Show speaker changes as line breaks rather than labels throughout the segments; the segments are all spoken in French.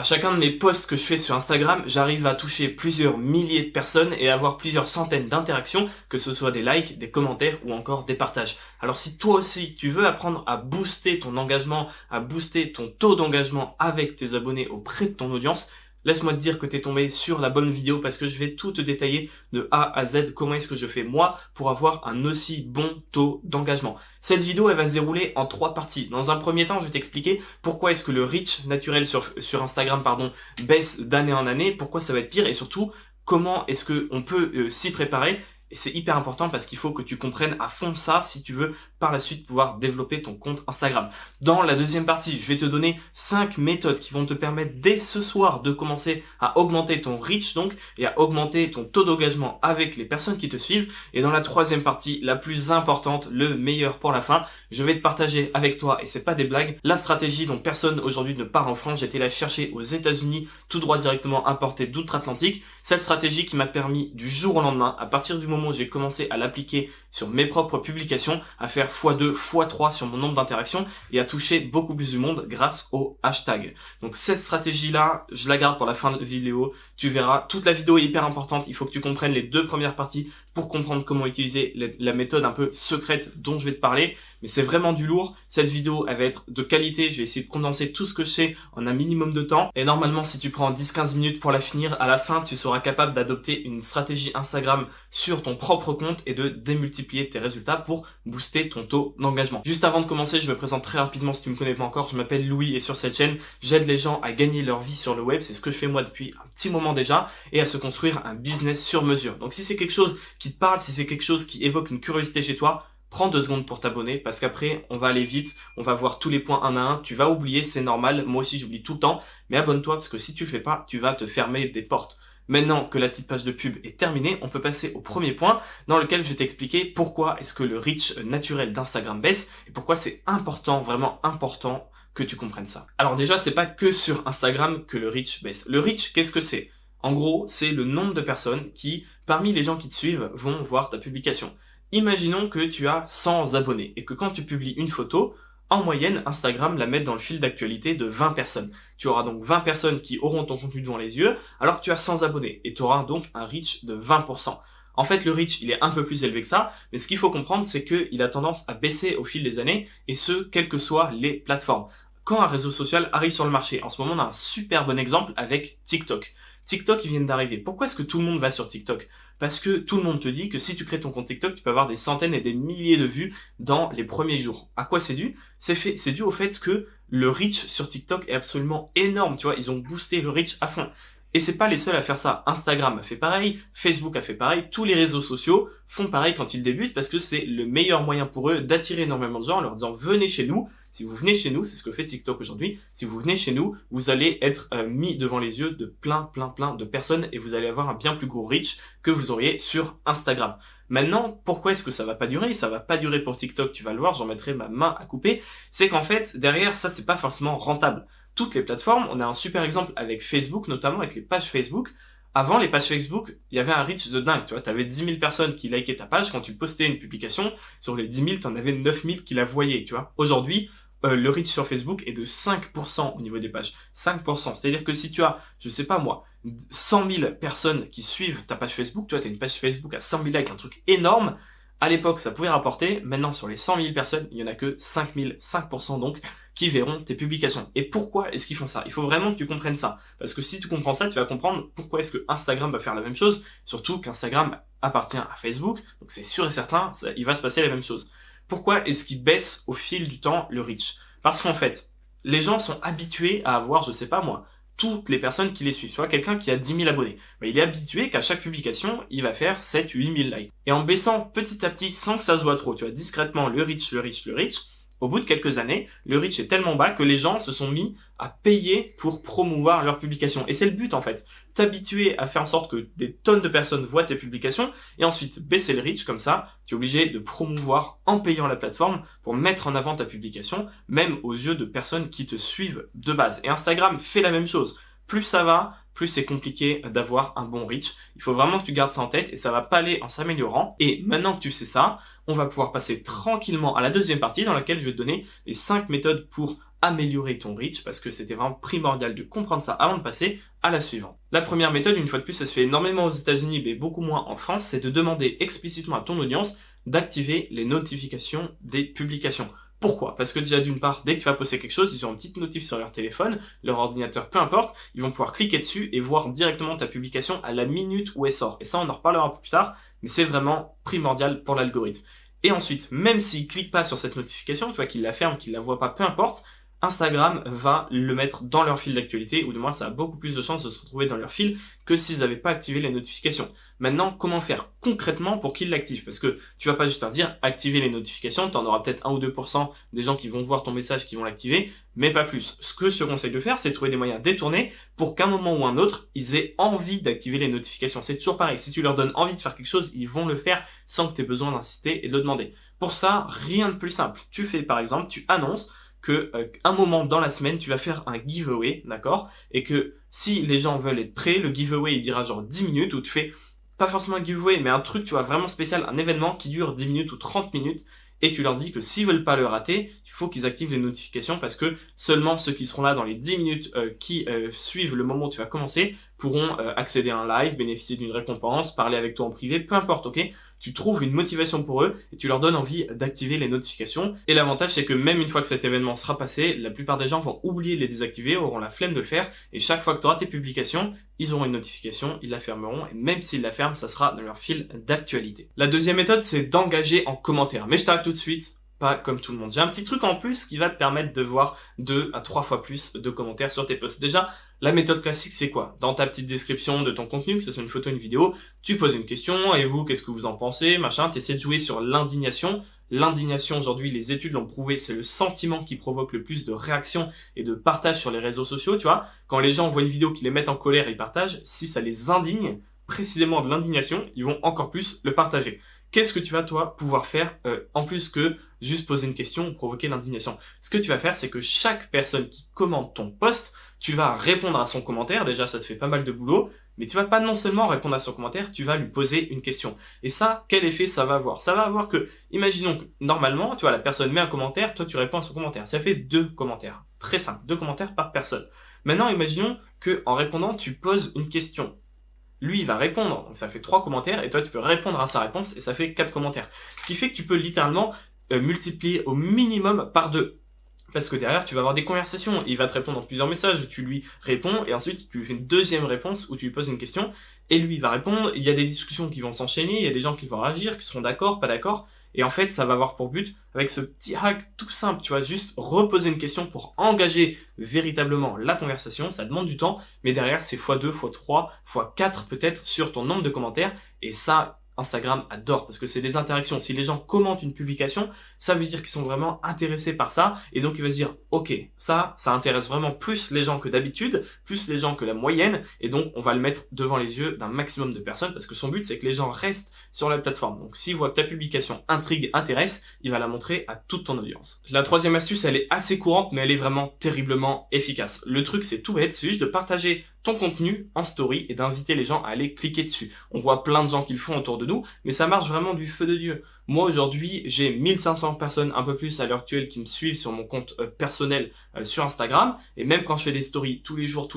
À chacun de mes posts que je fais sur Instagram, j'arrive à toucher plusieurs milliers de personnes et avoir plusieurs centaines d'interactions, que ce soit des likes, des commentaires ou encore des partages. Alors si toi aussi tu veux apprendre à booster ton engagement, à booster ton taux d'engagement avec tes abonnés auprès de ton audience, laisse-moi te dire que tu es tombé sur la bonne vidéo parce que je vais tout te détailler de A à Z comment est-ce que je fais moi pour avoir un aussi bon taux d'engagement. Cette vidéo elle va se dérouler en 3 parties. Dans un premier temps, je vais t'expliquer pourquoi est-ce que le reach naturel sur Instagram baisse d'année en année, pourquoi ça va être pire et surtout comment est-ce que on peut s'y préparer. Et c'est hyper important parce qu'il faut que tu comprennes à fond ça si tu veux par la suite pouvoir développer ton compte Instagram. Dans la deuxième partie, je vais te donner 5 méthodes qui vont te permettre dès ce soir de commencer à augmenter ton reach donc et à augmenter ton taux d'engagement avec les personnes qui te suivent. Et dans la troisième partie, la plus importante, le meilleur pour la fin, je vais te partager avec toi, et c'est pas des blagues, la stratégie dont personne aujourd'hui ne parle en France. J'ai été la chercher aux États-Unis, tout droit directement importée d'outre-Atlantique. Cette stratégie qui m'a permis du jour au lendemain, à partir du moment où j'ai commencé à l'appliquer sur mes propres publications, à faire x2, x3 sur mon nombre d'interactions et à toucher beaucoup plus de monde grâce au hashtag. Donc cette stratégie-là, je la garde pour la fin de la vidéo. Tu verras, toute la vidéo est hyper importante. Il faut que tu comprennes les 2 premières parties pour comprendre comment utiliser la méthode un peu secrète dont je vais te parler. Mais c'est vraiment du lourd. Cette vidéo, elle va être de qualité. Je vais essayer de condenser tout ce que je sais en un minimum de temps. Et normalement, si tu prends 10-15 minutes pour la finir, à la fin, tu seras capable d'adopter une stratégie Instagram sur ton propre compte et de démultiplier tes résultats pour booster ton taux d'engagement. Juste avant de commencer, je me présente très rapidement si tu me connais pas encore. Je m'appelle Louis et sur cette chaîne, j'aide les gens à gagner leur vie sur le web. C'est ce que je fais moi depuis un petit moment déjà et à se construire un business sur mesure. Donc si c'est quelque chose qui te parle, si c'est quelque chose qui évoque une curiosité chez toi, prends 2 secondes pour t'abonner parce qu'après, on va aller vite, on va voir tous les points un à un, tu vas oublier, c'est normal, moi aussi j'oublie tout le temps, mais abonne-toi parce que si tu le fais pas, tu vas te fermer des portes. Maintenant que la petite page de pub est terminée, on peut passer au premier point dans lequel je vais t'expliquer pourquoi est-ce que le reach naturel d'Instagram baisse et pourquoi c'est important, vraiment important que tu comprennes ça. Alors déjà, c'est pas que sur Instagram que le reach baisse. Le reach, qu'est-ce que c'est ? En gros, c'est le nombre de personnes qui, parmi les gens qui te suivent, vont voir ta publication. Imaginons que tu as 100 abonnés et que quand tu publies une photo, en moyenne, Instagram la met dans le fil d'actualité de 20 personnes. Tu auras donc 20 personnes qui auront ton contenu devant les yeux, alors que tu as 100 abonnés et tu auras donc un reach de 20%. En fait, le reach, il est un peu plus élevé que ça, mais ce qu'il faut comprendre, c'est qu'il a tendance à baisser au fil des années, et ce, quelles que soient les plateformes. Quand un réseau social arrive sur le marché, en ce moment, on a un super bon exemple avec TikTok. TikTok, ils viennent d'arriver. Pourquoi est-ce que tout le monde va sur TikTok ? Parce que tout le monde te dit que si tu crées ton compte TikTok, tu peux avoir des centaines et des milliers de vues dans les premiers jours. À quoi c'est dû ? C'est dû au fait que le reach sur TikTok est absolument énorme. Tu vois, ils ont boosté le reach à fond. Et c'est pas les seuls à faire ça. Instagram a fait pareil, Facebook a fait pareil, tous les réseaux sociaux font pareil quand ils débutent parce que c'est le meilleur moyen pour eux d'attirer énormément de gens en leur disant venez chez nous. Si vous venez chez nous, c'est ce que fait TikTok aujourd'hui. Si vous venez chez nous, vous allez être mis devant les yeux de plein de personnes et vous allez avoir un bien plus gros reach que vous auriez sur Instagram. Maintenant, pourquoi est-ce que ça va pas durer ? Ça va pas durer pour TikTok, tu vas le voir, j'en mettrai ma main à couper. C'est qu'en fait, derrière ça, c'est pas forcément rentable. Toutes les plateformes, on a un super exemple avec Facebook, notamment avec les pages Facebook. Avant, les pages Facebook, il y avait un reach de dingue, tu vois, t'avais 10 000 personnes qui likaient ta page, quand tu postais une publication, sur les 10 000, t'en avais 9 000 qui la voyaient, tu vois. Aujourd'hui, le reach sur Facebook est de 5% au niveau des pages. 5%. C'est-à-dire que si tu as, je sais pas moi, 100 000 personnes qui suivent ta page Facebook, tu vois, t'as une page Facebook à 100 000 likes, un truc énorme. À l'époque, ça pouvait rapporter. Maintenant, sur les 100 000 personnes, il y en a que 5 000, 5% donc, qui verront tes publications. Et pourquoi est-ce qu'ils font ça ? Il faut vraiment que tu comprennes ça. Parce que si tu comprends ça, tu vas comprendre pourquoi est-ce que Instagram va faire la même chose. Surtout qu'Instagram appartient à Facebook. Donc c'est sûr et certain, il va se passer la même chose. Pourquoi est-ce qu'il baisse au fil du temps le reach ? Parce qu'en fait, les gens sont habitués à avoir, je sais pas moi, toutes les personnes qui les suivent. Tu vois, quelqu'un qui a 10 000 abonnés, il est habitué qu'à chaque publication, il va faire 7-8 000 likes. Et en baissant petit à petit, sans que ça se voit trop, tu vois, discrètement, le reach, au bout de quelques années, le reach est tellement bas que les gens se sont mis à payer pour promouvoir leurs publications. Et c'est le but en fait, t'habituer à faire en sorte que des tonnes de personnes voient tes publications et ensuite baisser le reach comme ça, tu es obligé de promouvoir en payant la plateforme pour mettre en avant ta publication, même aux yeux de personnes qui te suivent de base. Et Instagram fait la même chose. Plus ça va, plus c'est compliqué d'avoir un bon reach. Il faut vraiment que tu gardes ça en tête et ça va pas aller en s'améliorant. Et maintenant que tu sais ça, on va pouvoir passer tranquillement à la deuxième partie dans laquelle je vais te donner les 5 méthodes pour améliorer ton reach parce que c'était vraiment primordial de comprendre ça avant de passer à la suivante. La première méthode, une fois de plus, ça se fait énormément aux États-Unis mais beaucoup moins en France, c'est de demander explicitement à ton audience d'activer les notifications des publications. Pourquoi? Parce que déjà d'une part, dès que tu vas poster quelque chose, ils ont une petite notif sur leur téléphone, leur ordinateur, peu importe, ils vont pouvoir cliquer dessus et voir directement ta publication à la minute où elle sort. Et ça, on en reparlera un peu plus tard, mais c'est vraiment primordial pour l'algorithme. Et ensuite, même s'ils cliquent pas sur cette notification, tu vois, qu'ils la ferment, qu'ils la voient pas, peu importe, Instagram va le mettre dans leur fil d'actualité, ou du moins ça a beaucoup plus de chances de se retrouver dans leur fil que s'ils n'avaient pas activé les notifications. Maintenant, comment faire concrètement pour qu'ils l'activent? Parce que tu vas pas juste leur dire activer les notifications, tu en auras peut-être 1 ou 2% des gens qui vont voir ton message qui vont l'activer, mais pas plus. Ce que je te conseille de faire, c'est de trouver des moyens détournés pour qu'à un moment ou un autre, ils aient envie d'activer les notifications. C'est toujours pareil, si tu leur donnes envie de faire quelque chose, ils vont le faire sans que tu aies besoin d'insister et de le demander. Pour ça, rien de plus simple. Tu fais par exemple, tu annonces que un moment dans la semaine, tu vas faire un giveaway, d'accord? Et que si les gens veulent être prêts, le giveaway, il dira genre 10 minutes où tu fais pas forcément un giveaway, mais un truc, tu vois, vraiment spécial, un événement qui dure 10 minutes ou 30 minutes. Et tu leur dis que s'ils veulent pas le rater, il faut qu'ils activent les notifications parce que seulement ceux qui seront là dans les 10 minutes qui suivent le moment où tu vas commencer pourront accéder à un live, bénéficier d'une récompense, parler avec toi en privé, peu importe, ok? Tu trouves une motivation pour eux et tu leur donnes envie d'activer les notifications. Et l'avantage, c'est que même une fois que cet événement sera passé, la plupart des gens vont oublier de les désactiver, auront la flemme de le faire. Et chaque fois que tu auras tes publications, ils auront une notification, ils la fermeront. Et même s'ils la ferment, ça sera dans leur fil d'actualité. La deuxième méthode, c'est d'engager en commentaire. Mais je t'arrête tout de suite. Pas comme tout le monde. J'ai un petit truc en plus qui va te permettre de voir 2 à 3 fois plus de commentaires sur tes posts. Déjà, la méthode classique, c'est quoi? Dans ta petite description de ton contenu, que ce soit une photo, une vidéo, tu poses une question, et vous, qu'est-ce que vous en pensez, machin, t'essaies de jouer sur l'indignation. L'indignation, aujourd'hui, les études l'ont prouvé, c'est le sentiment qui provoque le plus de réactions et de partage sur les réseaux sociaux, tu vois. Quand les gens voient une vidéo qui les met en colère et ils partagent, si ça les indigne, précisément de l'indignation, ils vont encore plus le partager. Qu'est-ce que tu vas, toi, pouvoir faire en plus que juste poser une question ou provoquer l'indignation? Ce que tu vas faire, c'est que chaque personne qui commente ton post, tu vas répondre à son commentaire. Déjà, ça te fait pas mal de boulot, mais tu vas pas non seulement répondre à son commentaire, tu vas lui poser une question. Et ça, quel effet ça va avoir? Ça va avoir que, imaginons que normalement, tu vois, la personne met un commentaire, toi tu réponds à son commentaire. Ça fait 2 commentaires. Très simple, 2 commentaires par personne. Maintenant, imaginons que en répondant, tu poses une question. Lui, il va répondre, donc ça fait 3 commentaires, et toi, tu peux répondre à sa réponse, et ça fait 4 commentaires. Ce qui fait que tu peux littéralement multiplier au minimum par 2. Parce que derrière, tu vas avoir des conversations. Il va te répondre dans plusieurs messages, tu lui réponds, et ensuite, tu lui fais une deuxième réponse où tu lui poses une question, et lui, il va répondre. Il y a des discussions qui vont s'enchaîner, il y a des gens qui vont réagir, qui seront d'accord, pas d'accord. Et en fait, ça va avoir pour but, avec ce petit hack tout simple, tu vois, juste reposer une question pour engager véritablement la conversation. Ça demande du temps, mais derrière, c'est x2, x3, x4 peut-être sur ton nombre de commentaires. Et ça, Instagram adore parce que c'est des interactions. Si les gens commentent une publication, ça veut dire qu'ils sont vraiment intéressés par ça. Et donc, il va se dire, ok, ça intéresse vraiment plus les gens que d'habitude, plus les gens que la moyenne. Et donc, on va le mettre devant les yeux d'un maximum de personnes parce que son but, c'est que les gens restent sur la plateforme. Donc, s'il voit que ta publication intrigue, intéresse, il va la montrer à toute ton audience. La troisième astuce, elle est assez courante, mais elle est vraiment terriblement efficace. Le truc, c'est tout bête, c'est juste de partager ton contenu en story et d'inviter les gens à aller cliquer dessus. On voit plein de gens qui le font autour de nous, mais ça marche vraiment du feu de Dieu. Moi, aujourd'hui, j'ai 1500 personnes, un peu plus à l'heure actuelle, qui me suivent sur mon compte personnel sur Instagram. Et même quand je fais des stories tous les jours, tu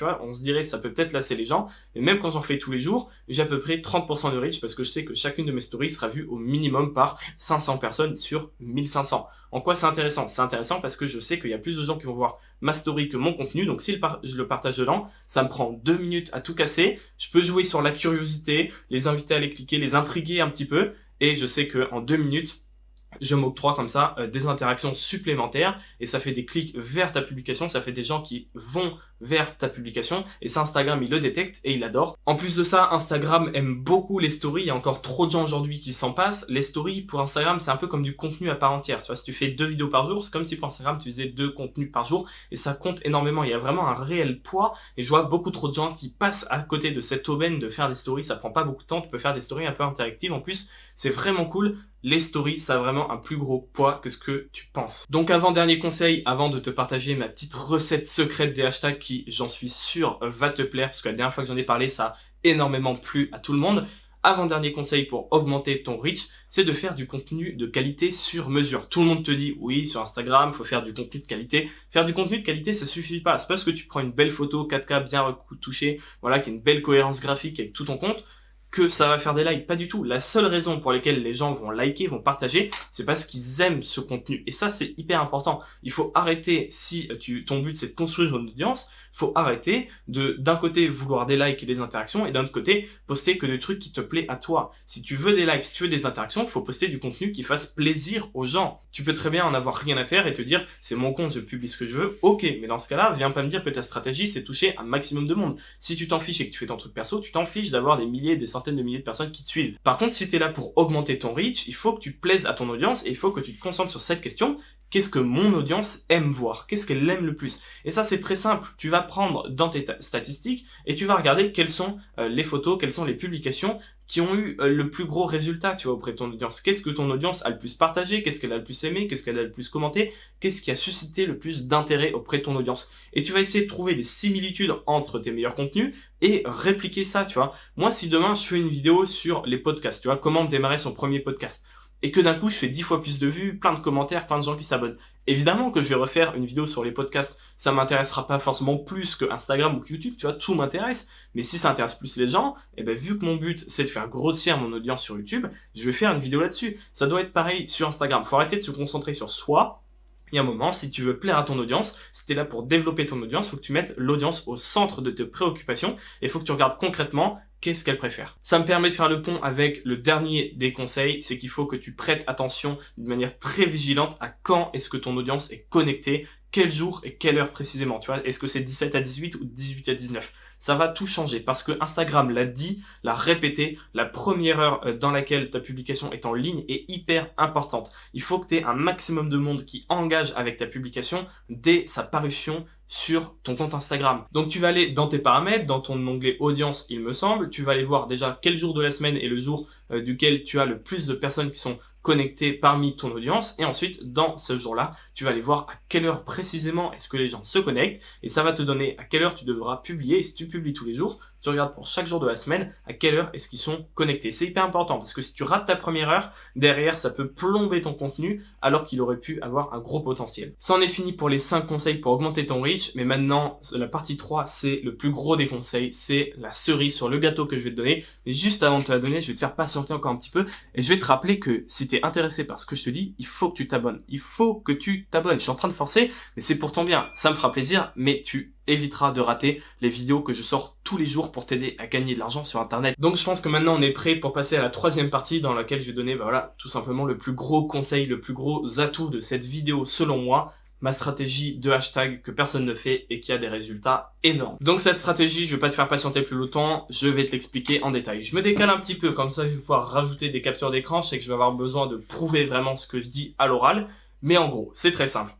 vois, on se dirait que ça peut peut-être lasser les gens. Mais même quand j'en fais tous les jours, j'ai à peu près 30% de reach parce que je sais que chacune de mes stories sera vue au minimum par 500 personnes sur 1500. En quoi c'est intéressant? C'est intéressant parce que je sais qu'il y a plus de gens qui vont voir ma story que mon contenu. Donc si je le partage dedans, ça me prend 2 minutes à tout casser. Je peux jouer sur la curiosité, les inviter à aller cliquer, les intriguer un petit peu. Et je sais que en 2 minutes, je m'octroie comme ça des interactions supplémentaires et ça fait des clics vers ta publication, ça fait des gens qui vont vers ta publication et ça Instagram il le détecte et il adore. En plus de ça, Instagram aime beaucoup les stories, il y a encore trop de gens aujourd'hui qui s'en passent. Les stories pour Instagram c'est un peu comme du contenu à part entière, tu vois, si tu fais 2 vidéos par jour, c'est comme si pour Instagram tu faisais 2 contenus par jour et ça compte énormément, il y a vraiment un réel poids et je vois beaucoup trop de gens qui passent à côté de cette aubaine de faire des stories, ça prend pas beaucoup de temps, tu peux faire des stories un peu interactives en plus, c'est vraiment cool. Les stories, ça a vraiment un plus gros poids que ce que tu penses. Donc avant-dernier conseil, avant de te partager ma petite recette secrète des hashtags qui, j'en suis sûr, va te plaire, parce que la dernière fois que j'en ai parlé, ça a énormément plu à tout le monde. Avant-dernier conseil pour augmenter ton reach, c'est de faire du contenu de qualité sur mesure. Tout le monde te dit, oui, sur Instagram, faut faire du contenu de qualité. Faire du contenu de qualité, ça suffit pas. C'est parce que tu prends une belle photo 4K bien retouchée, voilà, qui a une belle cohérence graphique avec tout ton compte, que ça va faire des likes. Pas du tout. La seule raison pour laquelle les gens vont liker, vont partager, c'est parce qu'ils aiment ce contenu. Et ça, c'est hyper important. Il faut arrêter, si ton but c'est de construire une audience, faut arrêter d'un côté vouloir des likes et des interactions et d'un autre côté poster que des trucs qui te plaisent à toi. Si tu veux des likes, si tu veux des interactions, il faut poster du contenu qui fasse plaisir aux gens. Tu peux très bien en avoir rien à faire et te dire c'est mon compte, je publie ce que je veux. Ok, mais dans ce cas-là, viens pas me dire que ta stratégie c'est toucher un maximum de monde. Si tu t'en fiches et que tu fais ton truc perso, tu t'en fiches d'avoir des milliers, des centaines de milliers de personnes qui te suivent. Par contre, si tu es là pour augmenter ton reach, il faut que tu plaises à ton audience et il faut que tu te concentres sur cette question. Qu'est-ce que mon audience aime voir? Qu'est-ce qu'elle aime le plus? Et ça, c'est très simple. Tu vas prendre dans tes statistiques et tu vas regarder quelles sont les photos, quelles sont les publications qui ont eu le plus gros résultat, tu vois, auprès de ton audience. Qu'est-ce que ton audience a le plus partagé? Qu'est-ce qu'elle a le plus aimé? Qu'est-ce qu'elle a le plus commenté? Qu'est-ce qui a suscité le plus d'intérêt auprès de ton audience? Et tu vas essayer de trouver des similitudes entre tes meilleurs contenus et répliquer ça, tu vois. Moi, si demain, je fais une vidéo sur les podcasts, tu vois, comment démarrer son premier podcast, et que d'un coup, je fais 10 fois plus de vues, plein de commentaires, plein de gens qui s'abonnent. Évidemment que je vais refaire une vidéo sur les podcasts. Ça m'intéressera pas forcément plus que Instagram ou que YouTube, tu vois, tout m'intéresse. Mais si ça intéresse plus les gens, eh ben, vu que mon but, c'est de faire grossir mon audience sur YouTube, je vais faire une vidéo là-dessus. Ça doit être pareil sur Instagram. Faut arrêter de se concentrer sur soi. Il y a un moment, si tu veux plaire à ton audience, si tu es là pour développer ton audience, faut que tu mettes l'audience au centre de tes préoccupations et faut que tu regardes concrètement qu'est-ce qu'elle préfère. Ça me permet de faire le pont avec le dernier des conseils, c'est qu'il faut que tu prêtes attention d'une manière très vigilante à quand est-ce que ton audience est connectée, quel jour et quelle heure précisément, tu vois, est-ce que c'est 17 à 18 ou 18 à 19? Ça va tout changer parce que Instagram l'a dit, l'a répété, la première heure dans laquelle ta publication est en ligne est hyper importante. Il faut que tu aies un maximum de monde qui engage avec ta publication dès sa parution sur ton compte Instagram. Donc tu vas aller dans tes paramètres, dans ton onglet audience, il me semble, tu vas aller voir déjà quel jour de la semaine est le jour duquel tu as le plus de personnes qui sont connectées parmi ton audience, et ensuite dans ce jour-là, tu vas aller voir à quelle heure précisément est-ce que les gens se connectent, et ça va te donner à quelle heure tu devras publier. Et si tu publies tous les jours, tu regardes pour chaque jour de la semaine à quelle heure est-ce qu'ils sont connectés. C'est hyper important parce que si tu rates ta première heure, derrière ça peut plomber ton contenu alors qu'il aurait pu avoir un gros potentiel. Ça en est fini pour les 5 conseils pour augmenter ton reach, mais maintenant la partie 3 c'est le plus gros des conseils, c'est la cerise sur le gâteau que je vais te donner. Mais juste avant de te la donner, je vais te faire patienter encore un petit peu et je vais te rappeler que si tu es intéressé par ce que je te dis, il faut que tu t'abonnes. Il faut que tu t'abonnes. Je suis en train de forcer, mais c'est pour ton bien. Ça me fera plaisir, mais tu éviteras de rater les vidéos que je sors tous les jours pour t'aider à gagner de l'argent sur Internet. Donc je pense que maintenant on est prêt pour passer à la troisième partie dans laquelle je vais donner voilà, tout simplement le plus gros conseil, le plus gros atout de cette vidéo selon moi, ma stratégie de hashtag que personne ne fait et qui a des résultats énormes. Donc cette stratégie, je vais pas te faire patienter plus longtemps, je vais te l'expliquer en détail. Je me décale un petit peu, comme ça je vais pouvoir rajouter des captures d'écran, je sais que je vais avoir besoin de prouver vraiment ce que je dis à l'oral, mais en gros, c'est très simple.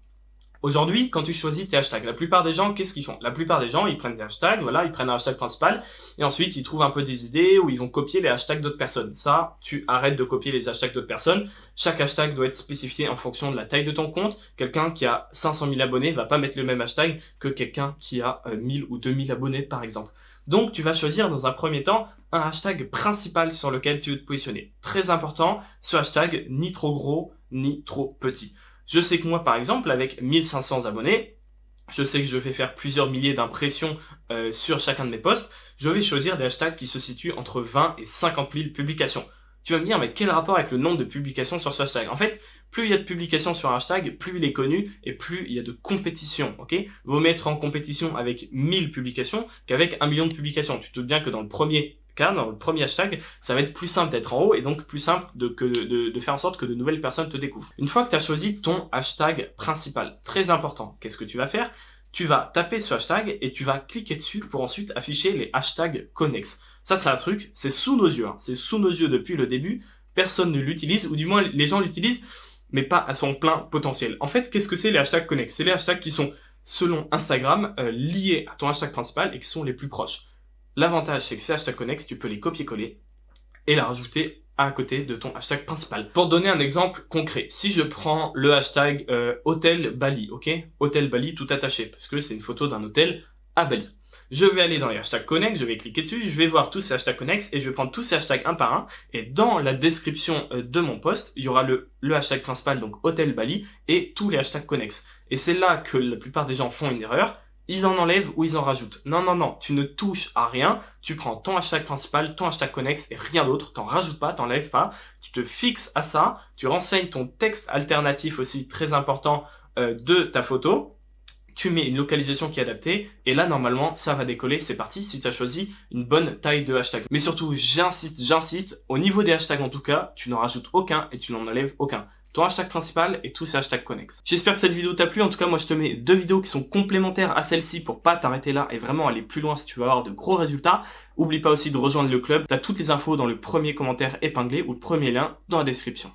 Aujourd'hui, quand tu choisis tes hashtags, la plupart des gens, qu'est-ce qu'ils font? La plupart des gens, ils prennent des hashtags, voilà, ils prennent un hashtag principal, et ensuite, ils trouvent un peu des idées ou ils vont copier les hashtags d'autres personnes. Ça, tu arrêtes de copier les hashtags d'autres personnes. Chaque hashtag doit être spécifié en fonction de la taille de ton compte. Quelqu'un qui a 500 000 abonnés va pas mettre le même hashtag que quelqu'un qui a 1000 ou 2000 abonnés, par exemple. Donc, tu vas choisir dans un premier temps un hashtag principal sur lequel tu veux te positionner. Très important, ce hashtag, ni trop gros, ni trop petit. Je sais que moi, par exemple, avec 1500 abonnés, je sais que je vais faire plusieurs milliers d'impressions sur chacun de mes posts. Je vais choisir des hashtags qui se situent entre 20 et 50 000 publications. Tu vas me dire, mais quel rapport avec le nombre de publications sur ce hashtag? En fait, plus il y a de publications sur un hashtag, plus il est connu et plus il y a de compétition, ok? Vaut mettre en compétition avec 1000 publications qu'avec 1 million de publications. Tu te doutes bien que dans le premier cas, dans le premier hashtag, ça va être plus simple d'être en haut et donc plus simple de faire en sorte que de nouvelles personnes te découvrent. Une fois que tu as choisi ton hashtag principal, très important, qu'est-ce que tu vas faire? Tu vas taper ce hashtag et tu vas cliquer dessus pour ensuite afficher les hashtags connexes. Ça, c'est un truc, c'est sous nos yeux, hein. C'est sous nos yeux depuis le début. Personne ne l'utilise, ou du moins les gens l'utilisent, mais pas à son plein potentiel. En fait, qu'est-ce que c'est les hashtags connexes? C'est les hashtags qui sont, selon Instagram, liés à ton hashtag principal et qui sont les plus proches. L'avantage, c'est que ces hashtags connexes, tu peux les copier-coller et les rajouter à côté de ton hashtag principal. Pour donner un exemple concret, si je prends le hashtag hôtel Bali, ok? Hôtel Bali tout attaché, parce que c'est une photo d'un hôtel à Bali. Je vais aller dans les hashtags connexes, je vais cliquer dessus, je vais voir tous ces hashtags connexes et je vais prendre tous ces hashtags un par un. Et dans la description de mon post, il y aura le hashtag principal, donc hôtel Bali, et tous les hashtags connexes. Et c'est là que la plupart des gens font une erreur. Ils en enlèvent ou ils en rajoutent. Non, non, non, tu ne touches à rien. Tu prends ton hashtag principal, ton hashtag connexe et rien d'autre. T'en rajoutes pas, t'enlèves pas. Tu te fixes à ça. Tu renseignes ton texte alternatif aussi, très important, de ta photo. Tu mets une localisation qui est adaptée, et là, normalement, ça va décoller, c'est parti, si tu as choisi une bonne taille de hashtag. Mais surtout, j'insiste, au niveau des hashtags en tout cas, tu n'en rajoutes aucun et tu n'en enlèves aucun. Ton hashtag principal et tous ces hashtags connexes. J'espère que cette vidéo t'a plu, en tout cas, moi je te mets 2 vidéos qui sont complémentaires à celle-ci pour pas t'arrêter là et vraiment aller plus loin si tu veux avoir de gros résultats. Oublie pas aussi de rejoindre le club, t'as toutes les infos dans le premier commentaire épinglé ou le premier lien dans la description.